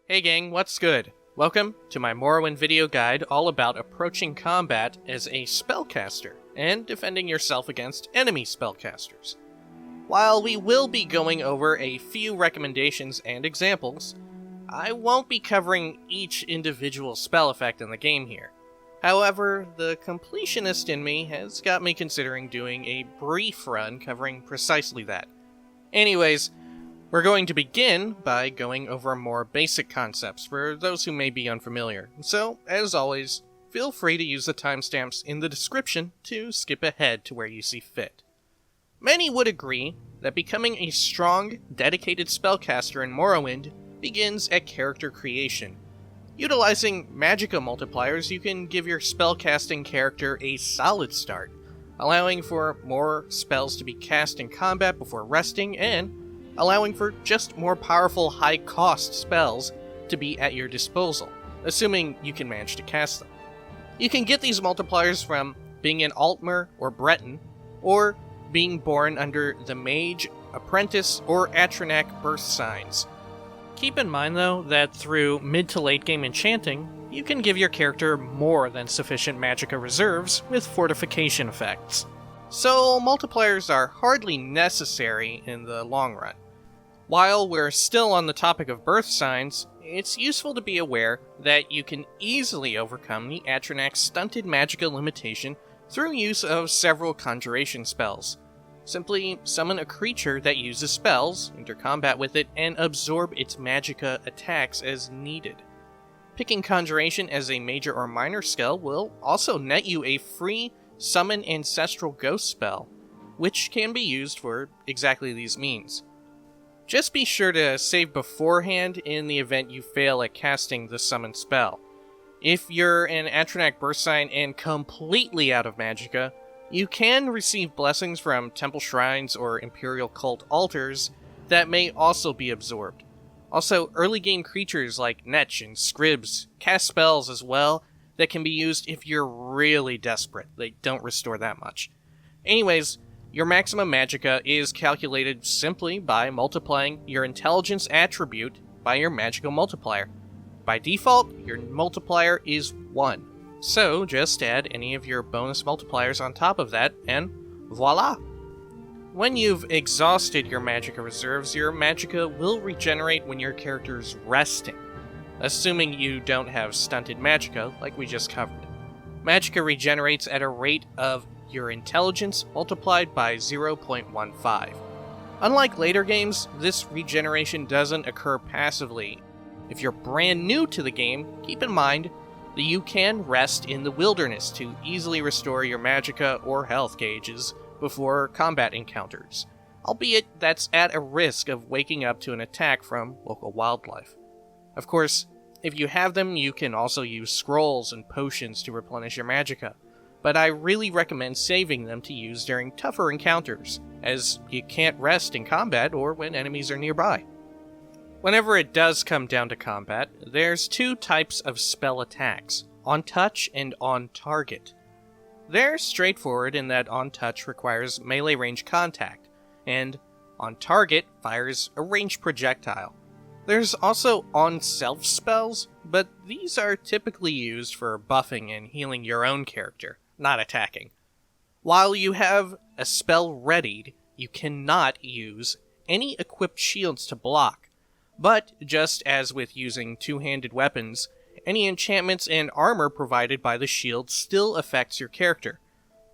Hey gang, what's good? Welcome to my Morrowind video guide all about approaching combat as a spellcaster and defending yourself against enemy spellcasters. While we will be going over a few recommendations and examples, I won't be covering each individual spell effect in the game here. However, the completionist in me has got me considering doing a brief run covering precisely that. Anyways, we're going to begin by going over more basic concepts for those who may be unfamiliar, so, as always, feel free to use the timestamps in the description to skip ahead to where you see fit. Many would agree that becoming a strong, dedicated spellcaster in Morrowind begins at character creation. Utilizing Magicka multipliers, you can give your spellcasting character a solid start, allowing for more spells to be cast in combat before resting, and allowing for just more powerful high-cost spells to be at your disposal, assuming you can manage to cast them. You can get these multipliers from being an Altmer or Breton, or being born under the Mage, Apprentice, or Atronach birth signs. Keep in mind though that through mid to late game enchanting, you can give your character more than sufficient Magicka reserves with fortification effects. So multipliers are hardly necessary in the long run. While we're still on the topic of birth signs, it's useful to be aware that you can easily overcome the Atronach stunted Magicka limitation through use of several conjuration spells. Simply summon a creature that uses spells, enter combat with it, and absorb its Magicka attacks as needed. Picking conjuration as a major or minor skill will also net you a free summon ancestral ghost spell, which can be used for exactly these means. Just be sure to save beforehand in the event you fail at casting the summoned spell. If you're an Atronach birth sign and completely out of Magicka, you can receive blessings from temple shrines or imperial cult altars that may also be absorbed. Also, early game creatures like Netch and Scribs cast spells as well that can be used if you're really desperate. They don't restore that much. Anyways, your maximum Magicka is calculated simply by multiplying your intelligence attribute by your Magicka multiplier. By default, your multiplier is 1, so just add any of your bonus multipliers on top of that, and voila! When you've exhausted your Magicka reserves, your Magicka will regenerate when your character's resting, assuming you don't have stunted Magicka like we just covered. Magicka regenerates at a rate of your intelligence multiplied by 0.15. Unlike later games, this regeneration doesn't occur passively. If you're brand new to the game, keep in mind that you can rest in the wilderness to easily restore your Magicka or health gauges before combat encounters, albeit that's at a risk of waking up to an attack from local wildlife. Of course, if you have them, you can also use scrolls and potions to replenish your Magicka, but I really recommend saving them to use during tougher encounters, as you can't rest in combat or when enemies are nearby. Whenever it does come down to combat, there's two types of spell attacks, on touch and on target. They're straightforward in that on touch requires melee range contact, and on target fires a ranged projectile. There's also on self spells, but these are typically used for buffing and healing your own character, not attacking. While you have a spell readied, you cannot use any equipped shields to block, but just as with using two-handed weapons, any enchantments and armor provided by the shield still affects your character.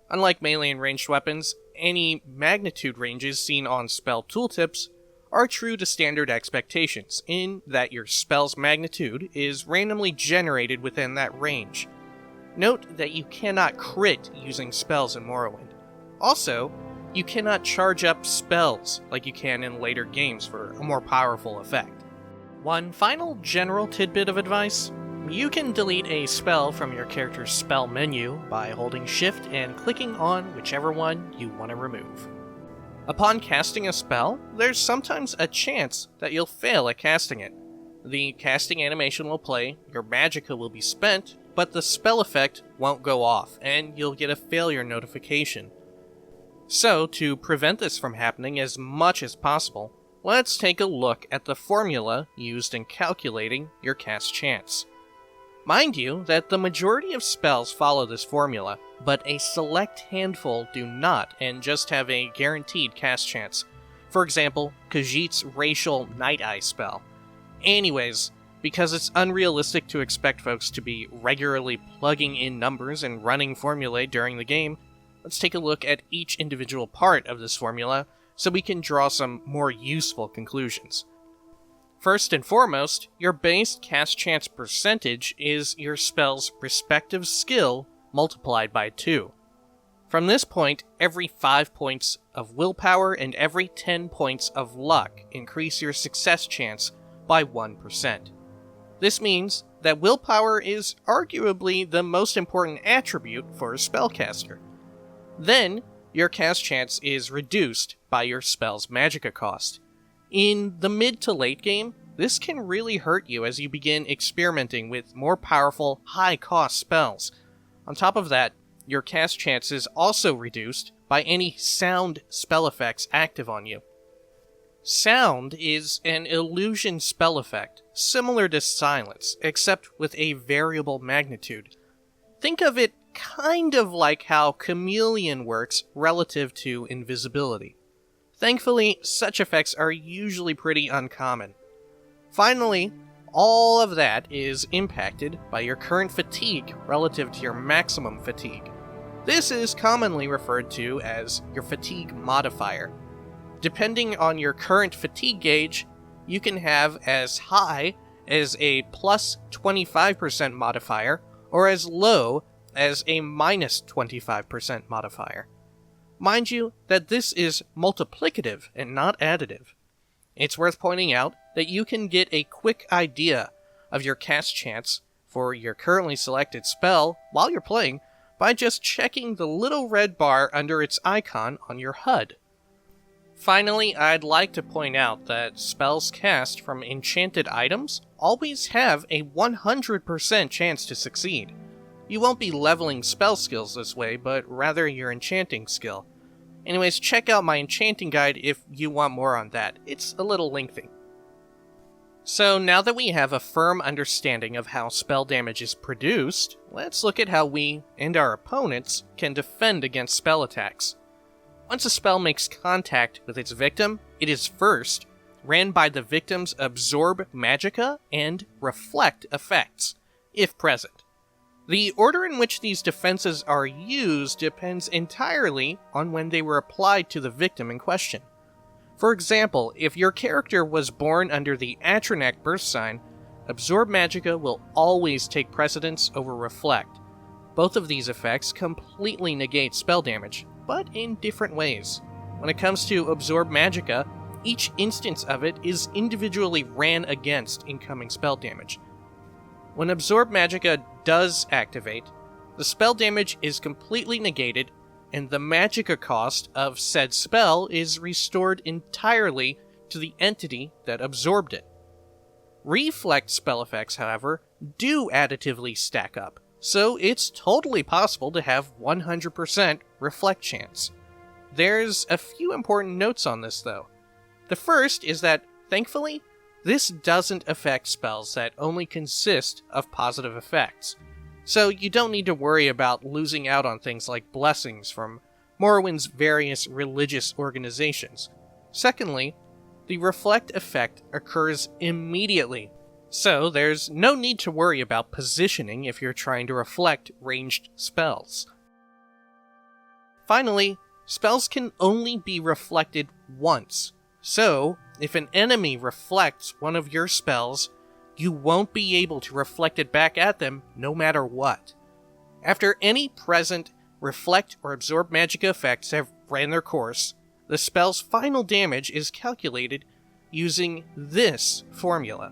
Unlike melee and ranged weapons, any magnitude ranges seen on spell tooltips are true to standard expectations, in that your spell's magnitude is randomly generated within that range. Note that you cannot crit using spells in Morrowind. Also, you cannot charge up spells like you can in later games for a more powerful effect. One final general tidbit of advice: you can delete a spell from your character's spell menu by holding Shift and clicking on whichever one you want to remove. Upon casting a spell, there's sometimes a chance that you'll fail at casting it. The casting animation will play, your Magicka will be spent, but the spell effect won't go off, and you'll get a failure notification. So, to prevent this from happening as much as possible, let's take a look at the formula used in calculating your cast chance. Mind you that the majority of spells follow this formula, but a select handful do not and just have a guaranteed cast chance. For example, Khajiit's Racial Night Eye spell. Anyways, because it's unrealistic to expect folks to be regularly plugging in numbers and running formulae during the game, let's take a look at each individual part of this formula so we can draw some more useful conclusions. First and foremost, your base cast chance percentage is your spell's respective skill multiplied by 2. From this point, every 5 points of willpower and every 10 points of luck increase your success chance by 1%. This means that willpower is arguably the most important attribute for a spellcaster. Then, your cast chance is reduced by your spell's Magicka cost. In the mid to late game, this can really hurt you as you begin experimenting with more powerful, high-cost spells. On top of that, your cast chance is also reduced by any sound spell effects active on you. Sound is an illusion spell effect, similar to silence, except with a variable magnitude. Think of it kind of like how chameleon works relative to invisibility. Thankfully, such effects are usually pretty uncommon. Finally, all of that is impacted by your current fatigue relative to your maximum fatigue. This is commonly referred to as your fatigue modifier. Depending on your current fatigue gauge, you can have as high as a plus 25% modifier or as low as a minus 25% modifier. Mind you that this is multiplicative and not additive. It's worth pointing out that you can get a quick idea of your cast chance for your currently selected spell while you're playing by just checking the little red bar under its icon on your HUD. Finally, I'd like to point out that spells cast from enchanted items always have a 100% chance to succeed. You won't be leveling spell skills this way, but rather your enchanting skill. Anyways, check out my enchanting guide if you want more on that. It's a little lengthy. So now that we have a firm understanding of how spell damage is produced, let's look at how we, and our opponents, can defend against spell attacks. Once a spell makes contact with its victim, it is first ran by the victim's Absorb Magicka and Reflect effects, if present. The order in which these defenses are used depends entirely on when they were applied to the victim in question. For example, if your character was born under the Atronach birth sign, Absorb Magicka will always take precedence over Reflect. Both of these effects completely negate spell damage, but in different ways. When it comes to Absorb Magicka, each instance of it is individually ran against incoming spell damage. When Absorb Magicka does activate, the spell damage is completely negated, and the Magicka cost of said spell is restored entirely to the entity that absorbed it. Reflect spell effects, however, do additively stack up, so it's totally possible to have 100% reflect chance. There's a few important notes on this, though. The first is that, thankfully, this doesn't affect spells that only consist of positive effects, so you don't need to worry about losing out on things like blessings from Morrowind's various religious organizations. Secondly, the reflect effect occurs immediately, so there's no need to worry about positioning if you're trying to reflect ranged spells. Finally, spells can only be reflected once, so if an enemy reflects one of your spells, you won't be able to reflect it back at them no matter what. After any present reflect or absorb Magicka effects have ran their course, the spell's final damage is calculated using this formula.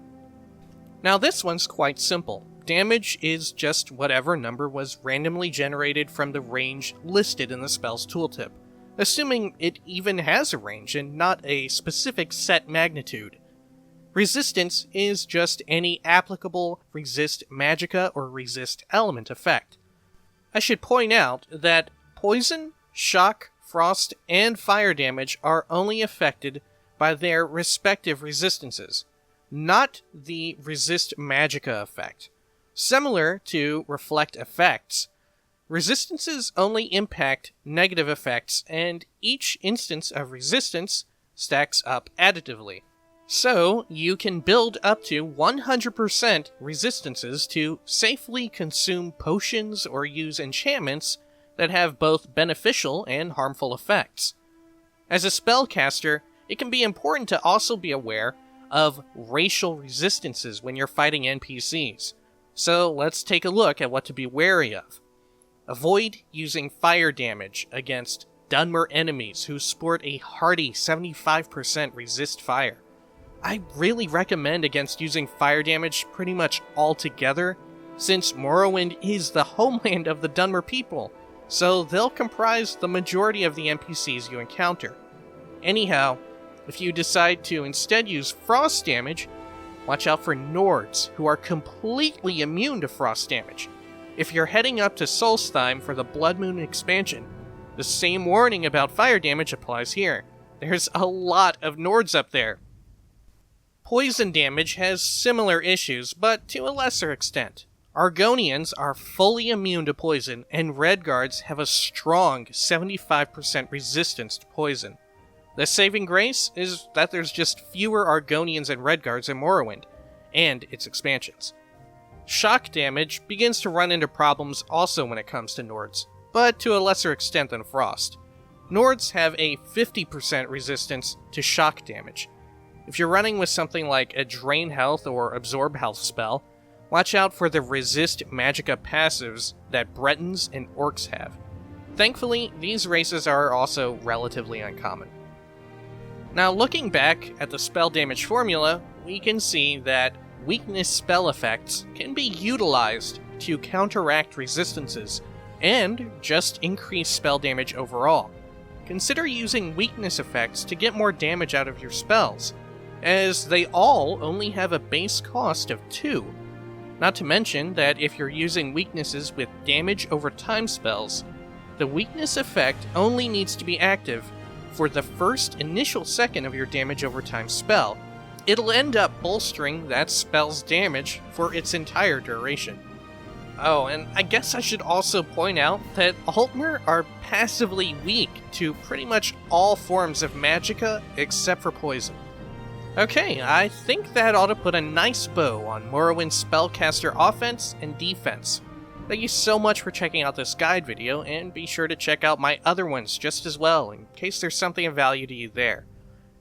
Now this one's quite simple. Damage is just whatever number was randomly generated from the range listed in the spell's tooltip, assuming it even has a range and not a specific set magnitude. Resistance is just any applicable resist Magicka or resist element effect. I should point out that poison, shock, frost, and fire damage are only affected by their respective resistances, not the resist Magicka effect. Similar to reflect effects, resistances only impact negative effects, and each instance of resistance stacks up additively. So, you can build up to 100% resistances to safely consume potions or use enchantments that have both beneficial and harmful effects. As a spellcaster, it can be important to also be aware of racial resistances when you're fighting NPCs. So let's take a look at what to be wary of. Avoid using fire damage against Dunmer enemies who sport a hearty 75% resist fire. I really recommend against using fire damage pretty much altogether, since Morrowind is the homeland of the Dunmer people, so they'll comprise the majority of the NPCs you encounter. Anyhow, if you decide to instead use frost damage, watch out for Nords, who are completely immune to frost damage. If you're heading up to Solstheim for the Blood Moon expansion, the same warning about fire damage applies here. There's a lot of Nords up there. Poison damage has similar issues, but to a lesser extent. Argonians are fully immune to poison, and Redguards have a strong 75% resistance to poison. The saving grace is that there's just fewer Argonians and Redguards in Morrowind, and its expansions. Shock damage begins to run into problems also when it comes to Nords, but to a lesser extent than Frost. Nords have a 50% resistance to shock damage. If you're running with something like a Drain Health or Absorb Health spell, watch out for the resist Magicka passives that Bretons and Orcs have. Thankfully, these races are also relatively uncommon. Now, looking back at the spell damage formula, we can see that weakness spell effects can be utilized to counteract resistances and just increase spell damage overall. Consider using weakness effects to get more damage out of your spells, as they all only have a base cost of 2. Not to mention that if you're using weaknesses with damage over time spells, the weakness effect only needs to be active for the first initial second of your damage over time spell. It'll end up bolstering that spell's damage for its entire duration. Oh, and I guess I should also point out that Altmer are passively weak to pretty much all forms of Magicka except for poison. Okay, I think that ought to put a nice bow on Morrowind's spellcaster offense and defense. Thank you so much for checking out this guide video, and be sure to check out my other ones just as well, in case there's something of value to you there.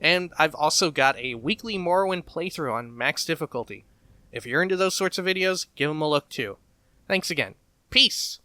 And I've also got a weekly Morrowind playthrough on max difficulty. If you're into those sorts of videos, give them a look too. Thanks again. Peace!